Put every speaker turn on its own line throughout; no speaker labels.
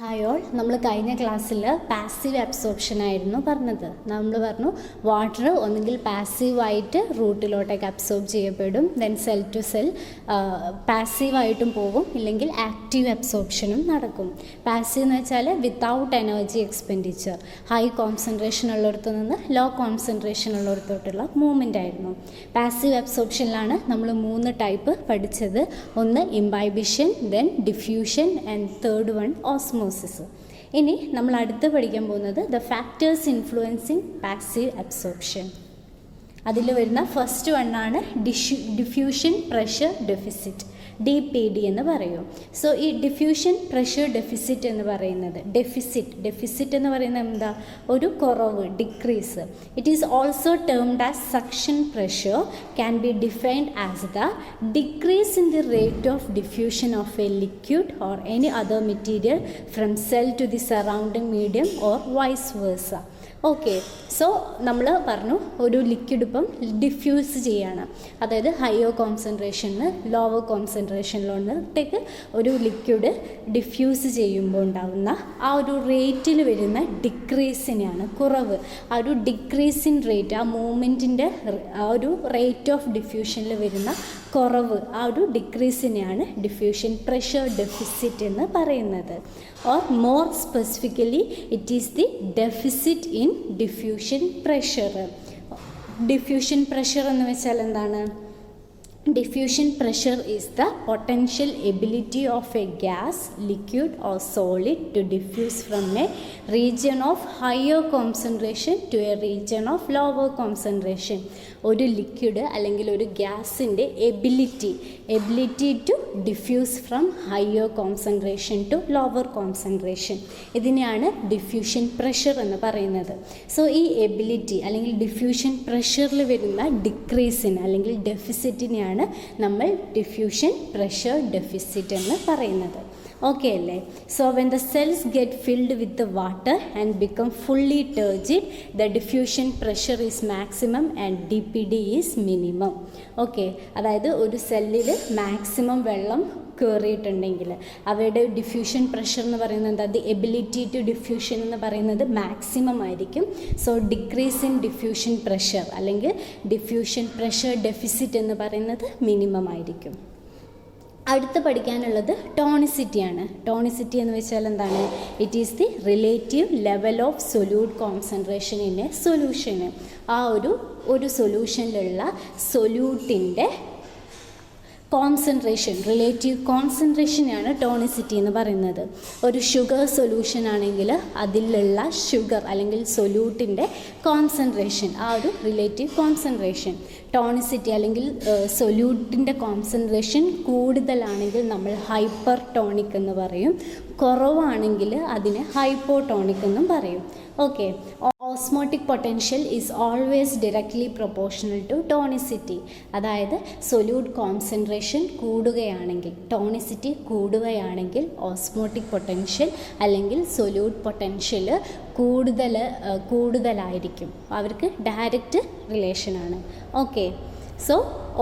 Hi all, നമ്മൾ കഴിഞ്ഞ ക്ലാസ്സിൽ പാസീവ് അബ്സോർപ്ഷൻ ആയിരുന്നു പറഞ്ഞത്. നമ്മൾ പറഞ്ഞു വാട്ടർ ഒന്നുകിൽ പാസീവായിട്ട് റൂട്ടിലോട്ടേക്ക് അബ്സോർബ് ചെയ്യപ്പെടും, ദെൻ സെൽ ടു സെൽ പാസീവായിട്ടും പോകും, ഇല്ലെങ്കിൽ ആക്റ്റീവ് അബ്സോർപ്ഷനും നടക്കും. പാസീവ് എന്ന് വെച്ചാൽ without energy expenditure, high concentration ഉള്ളിടത്തു നിന്ന് ലോ കോൺസെൻട്രേഷൻ ഉള്ളിടത്തോട്ടുള്ള മൂവ്മെൻ്റ് ആയിരുന്നു. പാസീവ് അബ്സോർപ്ഷനിലാണ് നമ്മൾ 3 ടൈപ്പ് പഠിച്ചത്. ഒന്ന് imbibition, then diffusion and third one osmosis. ഇനി നമ്മൾ അടുത്ത് പഠിക്കാൻ പോകുന്നത് the factors influencing passive absorption. അതിൽ വരുന്ന ഫസ്റ്റ് വണ്ണാണ് ഡിഫ്യൂഷൻ പ്രഷർ ഡെഫിസിറ്റ്, DPD എന്ന് പറയും. സോ ഈ ഡിഫ്യൂഷൻ പ്രഷർ ഡെഫിസിറ്റ് എന്ന് പറയുന്നത് ഡെഫിസിറ്റ് എന്ന് പറയുന്നത് എന്താ? ഒരു കുറവ്, decrease. It is also termed as suction pressure, can be defined as the decrease in the rate of diffusion of a liquid or any other material from cell to the surrounding medium or vice versa. Okay, so നമ്മൾ പറഞ്ഞു ഒരു liquid ഇപ്പം diffuse ചെയ്യാണ്, അതായത് higher കോൺസെൻട്രേഷനിൽ lower കോൺസെൻട്രേഷനിലോട്ടേക്ക് ഒരു liquid diffuse ചെയ്യുമ്പോൾ ഉണ്ടാകുന്ന ആ ഒരു റേറ്റിൽ വരുന്ന ഡിക്രീസിനെയാണ് കുറവ്. ആ ഒരു ഡിക്രീസ് ഇൻ റേറ്റ്, ആ മൂവ്മെൻറ്റിൻ്റെ ആ ഒരു റേറ്റ് ഓഫ് ഡിഫ്യൂഷനിൽ വരുന്ന കുറവ്, ആ ഒരു ഡിക്രീസിനെയാണ് ഡിഫ്യൂഷൻ പ്രഷർ ഡെഫിസിറ്റ് എന്ന് പറയുന്നത്. Or more specifically it is the deficit in diffusion pressure. Diffusion pressure എന്ന് വെച്ചാൽ എന്താണ്? Diffusion pressure is the potential ability of a gas, liquid or solid to diffuse from a region of higher concentration to a region of lower concentration. ഒരു liquid അല്ലെങ്കിൽ ഒരു ഗ്യാസിൻ്റെ ability to diffuse from higher concentration to lower concentration, ഇതിനെയാണ് diffusion pressure എന്ന് പറയുന്നത്. So ഈ ability അല്ലെങ്കിൽ diffusion പ്രഷറിൽ വരുന്ന ഡിക്രീസിന് അല്ലെങ്കിൽ ഡെഫിസിറ്റിനെയാണ് നമ്മൾ ഡിഫ്യൂഷൻ പ്രഷർ ഡെഫിസിറ്റ് എന്ന് പറയുന്നത്. ഓക്കെ അല്ലേ? So when the cells get filled with water and become fully turgid, the diffusion pressure is maximum and DPD is minimum. Okay, അതായത് ഒരു സെല്ലിൽ മാക്സിമം വെള്ളം കയറിയിട്ടുണ്ടെങ്കിൽ അവയുടെ ഡിഫ്യൂഷൻ പ്രഷർ എന്ന് പറയുന്നത് എന്താ? ദി എബിലിറ്റി ടു ഡിഫ്യൂഷൻ എന്ന് പറയുന്നത് മാക്സിമം ആയിരിക്കും. So decrease in diffusion pressure അല്ലെങ്കിൽ ഡിഫ്യൂഷൻ പ്രഷർ ഡെഫിസിറ്റ് എന്ന് പറയുന്നത് മിനിമം ആയിരിക്കും. അടുത്ത് പഠിക്കാനുള്ളത് ടോണിസിറ്റിയാണ്. ടോണിസിറ്റി എന്ന് വെച്ചാൽ എന്താണ്? It is the relative level of solute concentration in a solution. ആ ഒരു സൊല്യൂഷനിലുള്ള സൊല്യൂട്ടിൻ്റെ കോൺസെൻട്രേഷൻ, റിലേറ്റീവ് കോൺസെൻട്രേഷനാണ് ടോണിസിറ്റി എന്ന് പറയുന്നത്. ഒരു ഷുഗർ സൊല്യൂഷൻ ആണെങ്കിൽ അതിലുള്ള ഷുഗർ അല്ലെങ്കിൽ സൊല്യൂട്ടിൻ്റെ കോൺസെൻട്രേഷൻ, ആ ഒരു റിലേറ്റീവ് കോൺസെൻട്രേഷൻ. ടോണിസിറ്റി അല്ലെങ്കിൽ സൊല്യൂട്ടിൻ്റെ കോൺസെൻട്രേഷൻ കൂടുതലാണെങ്കിൽ നമ്മൾ ഹൈപ്പർ ടോണിക് എന്ന് പറയും, കുറവാണെങ്കിൽ അതിനെ ഹൈപ്പോടോണിക് എന്നും പറയും. Okay, osmotic potential is always directly proportional to tonicity. അതായത് സൊല്യൂട്ട് കോൺസെൻട്രേഷൻ കൂടുകയാണെങ്കിൽ, ടോണിസിറ്റി കൂടുകയാണെങ്കിൽ ഓസ്മോട്ടിക് പൊട്ടൻഷ്യൽ അല്ലെങ്കിൽ സൊല്യൂട്ട് പൊട്ടൻഷ്യൽ കൂടുതലായിരിക്കും. അവർക്ക് ഡയറക്റ്റ് റിലേഷനാണ്. Okay, so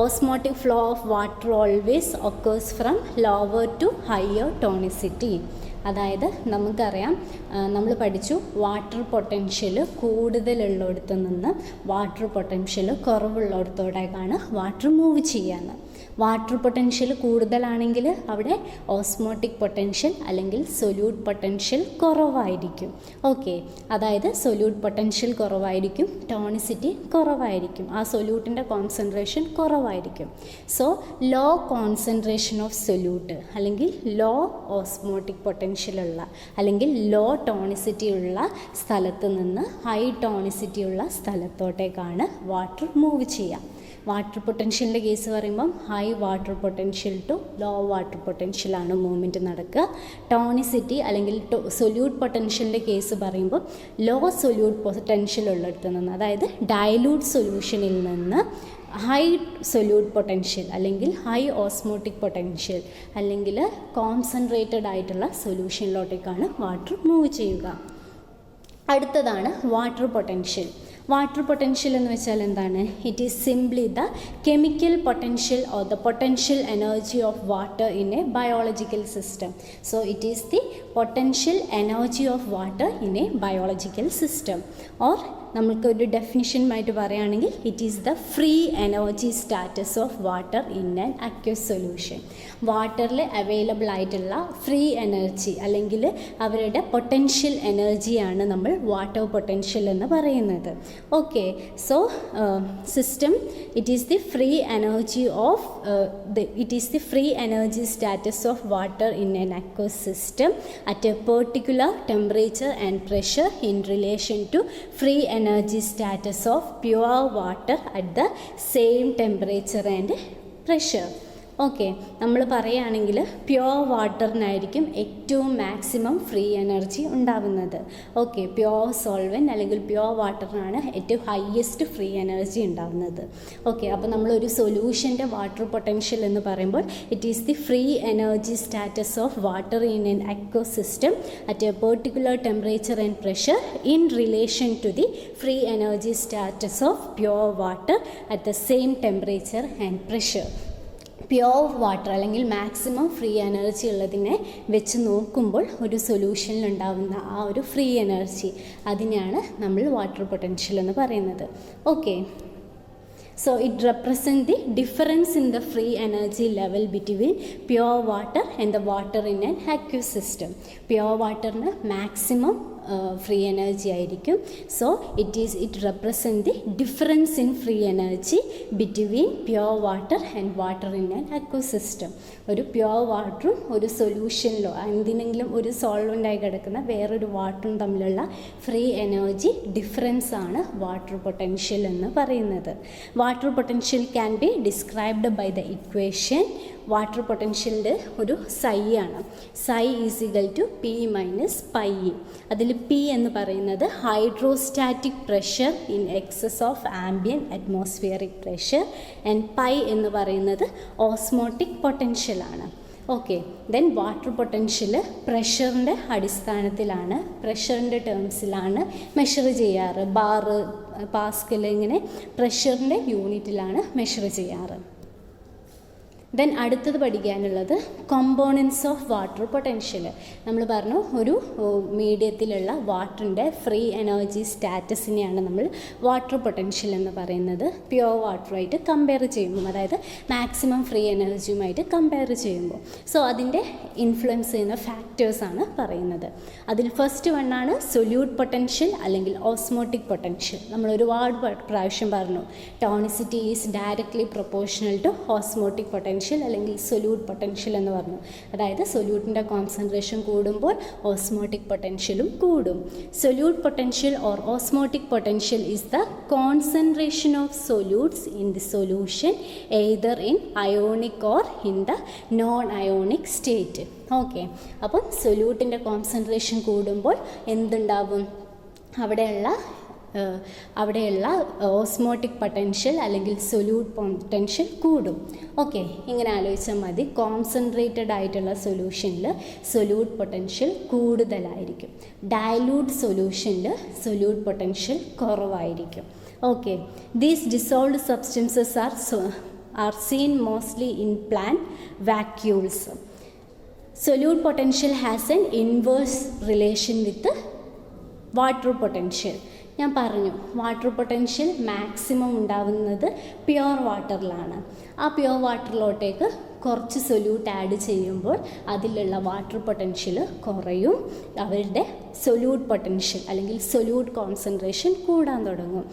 osmotic flow of water always occurs from lower to higher tonicity. അതായത് നമുക്കറിയാം, നമ്മൾ പഠിച്ചു വാട്ടർ പൊട്ടൻഷ്യൽ കൂടുതലുള്ളിടത്ത് നിന്ന് വാട്ടർ പൊട്ടൻഷ്യൽ കുറവുള്ളിടത്തോടേക്കാണ് വാട്ടർ മൂവ് ചെയ്യാന്ന്. വാട്ടർ പൊട്ടൻഷ്യൽ കൂടുതലാണെങ്കിൽ അവിടെ ഓസ്മോട്ടിക് പൊട്ടൻഷ്യൽ അല്ലെങ്കിൽ സൊല്യൂട്ട് പൊട്ടൻഷ്യൽ കുറവായിരിക്കും. ഓക്കെ, അതായത് സൊല്യൂട്ട് പൊട്ടൻഷ്യൽ കുറവായിരിക്കും, ടോണിസിറ്റി കുറവായിരിക്കും, ആ സൊല്യൂട്ടിൻ്റെ കോൺസെൻട്രേഷൻ കുറവായിരിക്കും. So low concentration of solute അല്ലെങ്കിൽ ലോ ഓസ്മോട്ടിക് പൊട്ടൻഷ്യലുള്ള അല്ലെങ്കിൽ ലോ ടോണിസിറ്റി ഉള്ള സ്ഥലത്ത് നിന്ന് ഹൈ ടോണിസിറ്റി ഉള്ള സ്ഥലത്തോട്ടേക്കാണ് വാട്ടർ മൂവ് ചെയ്യുക. വാട്ടർ പൊട്ടൻഷ്യലിൻ്റെ കേസ് പറയുമ്പം high water potential to low water പൊട്ടൻഷ്യലാണ് മൂവ്മെൻറ്റ് നടക്കുക. ടോണിസിറ്റി അല്ലെങ്കിൽ സൊല്യൂട്ട് പൊട്ടൻഷ്യലിൻ്റെ കേസ് പറയുമ്പോൾ ലോ സൊല്യൂട്ട് പൊട്ടൻഷ്യൽ ഉള്ളിടത്ത് നിന്ന്, അതായത് ഡയലൂട്ട് സൊല്യൂഷനിൽ നിന്ന് ഹൈ സൊല്യൂട്ട് പൊട്ടൻഷ്യൽ അല്ലെങ്കിൽ ഹൈ ഓസ്മോട്ടിക് പൊട്ടൻഷ്യൽ അല്ലെങ്കിൽ കോൺസെൻട്രേറ്റഡ് ആയിട്ടുള്ള സൊല്യൂഷനിലോട്ടേക്കാണ് വാട്ടർ മൂവ് ചെയ്യുക. അടുത്തതാണ് വാട്ടർ പൊട്ടൻഷ്യൽ. വാട്ടർ പൊട്ടൻഷ്യൽ എന്ന് വെച്ചാൽ എന്താണ്? It is simply the chemical potential or the potential energy of water in A biological system. So it is the potential energy of water in A biological system. Or നമുക്കൊരു ഡെഫിനിഷനുമായിട്ട് പറയുകയാണെങ്കിൽ it is the free energy status of water in an aqueous solution. വാട്ടറിൽ available ആയിട്ടുള്ള free energy അല്ലെങ്കിൽ അവരുടെ potential എനർജിയാണ് നമ്മൾ water potential എന്ന് പറയുന്നത്. Okay, so system it is the free energy of it is the free energy status of water in an aqueous system at a particular temperature and pressure in relation to free energy status of pure water at the same temperature and pressure. Okay, നമ്മൾ പറയുകയാണെങ്കിൽ pure വാട്ടറിനായിരിക്കും ഏറ്റവും maximum free energy ഉണ്ടാവുന്നത്. Okay, pure solvent അല്ലെങ്കിൽ pure വാട്ടറിനാണ് ഏറ്റവും highest free energy ഉണ്ടാവുന്നത്. Okay, അപ്പോൾ നമ്മളൊരു സൊല്യൂഷൻ്റെ വാട്ടർ പൊട്ടൻഷ്യൽ എന്ന് പറയുമ്പോൾ it is the free energy status of water in an aqueous system at a particular temperature and pressure in relation to the free energy status of pure water at the same temperature and pressure. Pure water അല്ലെങ്കിൽ maximum free energy ഉള്ളതിനെ വെച്ച് നോക്കുമ്പോൾ ഒരു സൊല്യൂഷനിലുണ്ടാകുന്ന ആ ഒരു free energy, അതിനെയാണ് നമ്മൾ water potential എന്ന് പറയുന്നത്. Okay, so it represents the difference in the free energy level between pure water and the water in an aqueous system. Pure water ന് maximum ഫ്രീ എനർജി ആയിരിക്കും. So it represent the difference in free energy between pure water and water in an aqueous system. ഒരു pure വാട്ടറും ഒരു സൊല്യൂഷനിലോ എന്തിനെങ്കിലും ഒരു സോൾവൻ്റായി കിടക്കുന്ന വേറൊരു വാട്ടറും തമ്മിലുള്ള ഫ്രീ എനർജി ഡിഫറൻസ് ആണ് വാട്ടർ പൊട്ടൻഷ്യൽ എന്ന് പറയുന്നത്. Water potential can be described by the equation. Water പൊട്ടൻഷ്യലിൻ്റെ ഒരു സൈ ആണ്. Psi is equal to P minus pi. അതിൽ പി എന്ന് പറയുന്നത് hydrostatic pressure in excess of ambient atmospheric pressure and pi എന്ന് പറയുന്നത് ഓസ്മോട്ടിക് പൊട്ടൻഷ്യലാണ്. ഓക്കെ, ദെൻ വാട്ടർ പൊട്ടൻഷ്യൽ പ്രഷറിൻ്റെ അടിസ്ഥാനത്തിലാണ്, പ്രഷറിൻ്റെ ടേംസിലാണ് മെഷർ ചെയ്യാറ്. ബാറ്, പാസ്കൽ, ഇങ്ങനെ പ്രഷറിൻ്റെ യൂണിറ്റിലാണ് മെഷർ ചെയ്യാറ്. ദെൻ അടുത്തത് പഠിക്കാനുള്ളത് കോമ്പോണൻസ് ഓഫ് വാട്ടർ പൊട്ടൻഷ്യൽ. നമ്മൾ പറഞ്ഞു ഒരു മീഡിയത്തിലുള്ള വാട്ടറിൻ്റെ ഫ്രീ എനർജി സ്റ്റാറ്റസിനെയാണ് നമ്മൾ വാട്ടർ പൊട്ടൻഷ്യൽ എന്ന് പറയുന്നത്. പ്യുവർ വാട്ടറുമായിട്ട് കമ്പയർ ചെയ്യുമ്പോൾ, അതായത് മാക്സിമം ഫ്രീ എനർജിയുമായിട്ട് കമ്പയർ ചെയ്യുമ്പോൾ. സോ അതിൻ്റെ ഇൻഫ്ലുവൻസ് ചെയ്യുന്ന ഫാക്ടേഴ്സാണ് പറയുന്നത്. അതിൽ ഫസ്റ്റ് വണ്ണാണ് സൊല്യൂട്ട് പൊട്ടൻഷ്യൽ അല്ലെങ്കിൽ ഓസ്മോട്ടിക് പൊട്ടൻഷ്യൽ. നമ്മൾ ഒരുപാട് പ്രാവശ്യം പറഞ്ഞു tonicity is directly proportional to osmotic potential അല്ലെങ്കിൽ സൊല്യൂട്ട് പൊട്ടൻഷ്യൽ എന്ന് പറഞ്ഞു. അതായത് സൊല്യൂട്ടിൻ്റെ കോൺസെൻട്രേഷൻ കൂടുമ്പോൾ ഓസ്മോട്ടിക് പൊട്ടൻഷ്യലും കൂടും. Solute potential or osmotic potential is the concentration of solutes in the solution either in ionic or in the non ionic state. Okay, അപ്പം സൊല്യൂട്ടിൻ്റെ concentration കൂടുമ്പോൾ എന്തുണ്ടാവും? അവിടെയുള്ള ഓസ്മോട്ടിക് പൊട്ടൻഷ്യൽ അല്ലെങ്കിൽ സൊല്യൂട്ട് പൊട്ടൻഷ്യൽ കൂടും. ഓക്കെ, ഇങ്ങനെ ആലോചിച്ചാൽ മതി. കോൺസെൻട്രേറ്റഡ് ആയിട്ടുള്ള സൊല്യൂഷനിൽ സൊല്യൂട്ട് പൊട്ടൻഷ്യൽ കൂടുതലായിരിക്കും. ഡയലൂട്ട് സൊല്യൂഷനിൽ സൊല്യൂട്ട് പൊട്ടൻഷ്യൽ കുറവായിരിക്കും. Okay, these dissolved substances R seen mostly in plant vacuoles. Solute potential has an inverse relation with water potential. ഞാൻ പറഞ്ഞു വാട്ടർ പൊട്ടൻഷ്യൽ മാക്സിമം ഉണ്ടാവുന്നത് പ്യുവർ വാട്ടറിലാണ്. ആ പ്യുവർ വാട്ടറിലോട്ടേക്ക് കുറച്ച് സൊല്യൂട്ട് ആഡ് ചെയ്യുമ്പോൾ അതിലുള്ള വാട്ടർ പൊട്ടൻഷ്യൽ കുറയും. അവരുടെ സൊല്യൂട്ട് പൊട്ടൻഷ്യൽ അല്ലെങ്കിൽ സൊല്യൂട്ട് കോൺസെൻട്രേഷൻ കൂടാൻ തുടങ്ങും.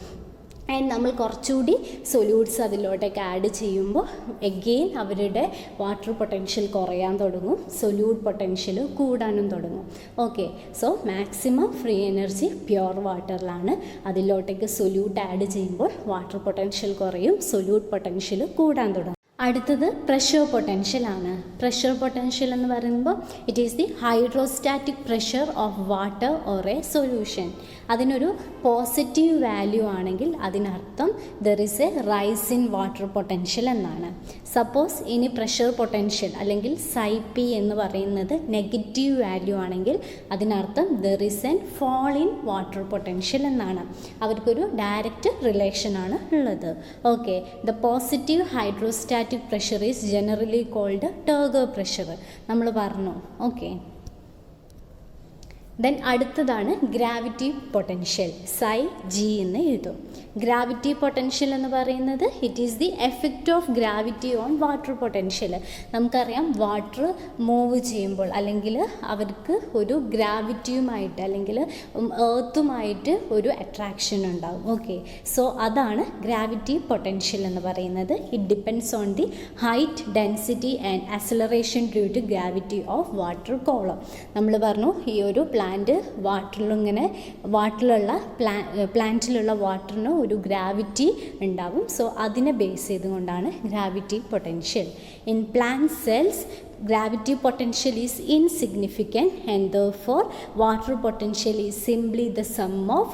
ആൻഡ് നമ്മൾ കുറച്ചുകൂടി സൊല്യൂട്ട്സ് അതിലോട്ടേക്ക് ആഡ് ചെയ്യുമ്പോൾ എഗെയിൻ അവരുടെ വാട്ടർ പൊട്ടൻഷ്യൽ കുറയാൻ തുടങ്ങും, സൊല്യൂട്ട് പൊട്ടൻഷ്യൽ കൂടാനും തുടങ്ങും. Okay, so maximum free energy pure വാട്ടറിലാണ്. അതിലോട്ടേക്ക് സൊല്യൂട്ട് ആഡ് ചെയ്യുമ്പോൾ വാട്ടർ പൊട്ടൻഷ്യൽ കുറയും, സൊല്യൂട്ട് പൊട്ടൻഷ്യൽ കൂടാൻ തുടങ്ങും. അടുത്തത് പ്രഷർ പൊട്ടൻഷ്യൽ ആണ്. പ്രഷർ പൊട്ടൻഷ്യൽ എന്ന് പറയുമ്പോൾ it is the hydrostatic pressure of water or a solution. അതിനൊരു പോസിറ്റീവ് വാല്യൂ ആണെങ്കിൽ അതിനർത്ഥം there is a rise in water potential എന്നാണ്. സപ്പോസ് ഇനി പ്രഷർ പൊട്ടൻഷ്യൽ അല്ലെങ്കിൽ psi p എന്ന് പറയുന്നത് നെഗറ്റീവ് വാല്യൂ ആണെങ്കിൽ അതിനർത്ഥം there is an fall in water potential എന്നാണ്. അവർക്കൊരു ഡയറക്റ്റ് റിലേഷൻ ആണ് ഉള്ളത്. Okay, the positive hydrostatic pressure is generally called Turger pressure. നമ്മൾ പറഞ്ഞു. ഓക്കെ, ദെൻ അടുത്തതാണ് ഗ്രാവിറ്റി പൊട്ടൻഷ്യൽ. psi g എന്ന് എഴുതും. ഗ്രാവിറ്റി പൊട്ടൻഷ്യൽ എന്ന് പറയുന്നത് it is the effect of gravity on water potential. നമുക്കറിയാം വാട്ടർ മൂവ് ചെയ്യുമ്പോൾ അല്ലെങ്കിൽ അവർക്ക് ഒരു ഗ്രാവിറ്റിയുമായിട്ട് അല്ലെങ്കിൽ എർത്തുമായിട്ട് ഒരു അട്രാക്ഷൻ ഉണ്ടാകും. ഓക്കെ, സോ അതാണ് ഗ്രാവിറ്റി പൊട്ടൻഷ്യൽ എന്ന് പറയുന്നത്. It depends on the height, density and acceleration due to gravity of water column. നമ്മൾ പറഞ്ഞു ഈ ഒരു പ്ലാന്റിലുള്ള പ്ലാന്റിലുള്ള വാട്ടറിന് ഒരു ഗ്രാവിറ്റി ഉണ്ടാവും. സോ അതിനെ ബേസ് ചെയ്തുകൊണ്ടാണ് gravity potential. In plant cells gravity potential is insignificant and therefore water potential is simply the sum of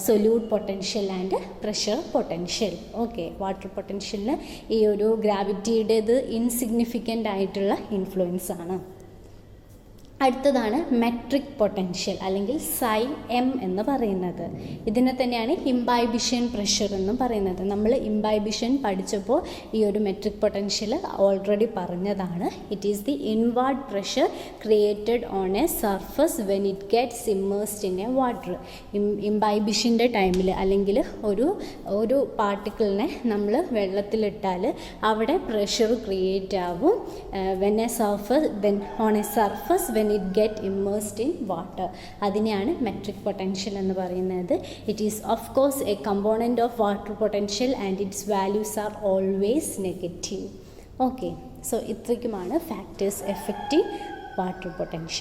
solute potential and pressure potential. Okay, water potential ഈ ഒരു ഗ്രാവിറ്റിയുടേത് ഇൻസിഗ്നിഫിക്കൻ്റ് ആയിട്ടുള്ള ഇൻഫ്ലുവൻസ് ആണ്. അടുത്തതാണ് metric potential അല്ലെങ്കിൽ psi m എന്ന് പറയുന്നത്. ഇതിനെ തന്നെയാണ് ഇംബൈബിഷൻ പ്രഷർ എന്നും പറയുന്നത്. നമ്മൾ ഇംബൈബിഷൻ പഠിച്ചപ്പോൾ ഈ ഒരു മെട്രിക് പൊട്ടൻഷ്യൽ ഓൾറെഡി പറഞ്ഞതാണ്. It is the inward pressure created on a surface when it gets immersed in a water. ഇംബൈബിഷൻ്റെ ടൈമിൽ അല്ലെങ്കിൽ ഒരു പാർട്ടിക്കിളിനെ നമ്മൾ വെള്ളത്തിലിട്ടാൽ അവിടെ പ്രഷർ ക്രിയേറ്റ് ആവും on a surface when it get immersed in water. അതിനെയാണ് മെട്രിക് പൊട്ടൻഷ്യൽ എന്ന് പറയുന്നത്. It is of course a component of water potential and its values are always negative. Okay, so ഇത്രയ്ക്കുമാണ് ഫാക്ടേഴ്സ് എഫക്റ്റിംഗ് വാട്ടർ പൊട്ടൻഷ്യൽ.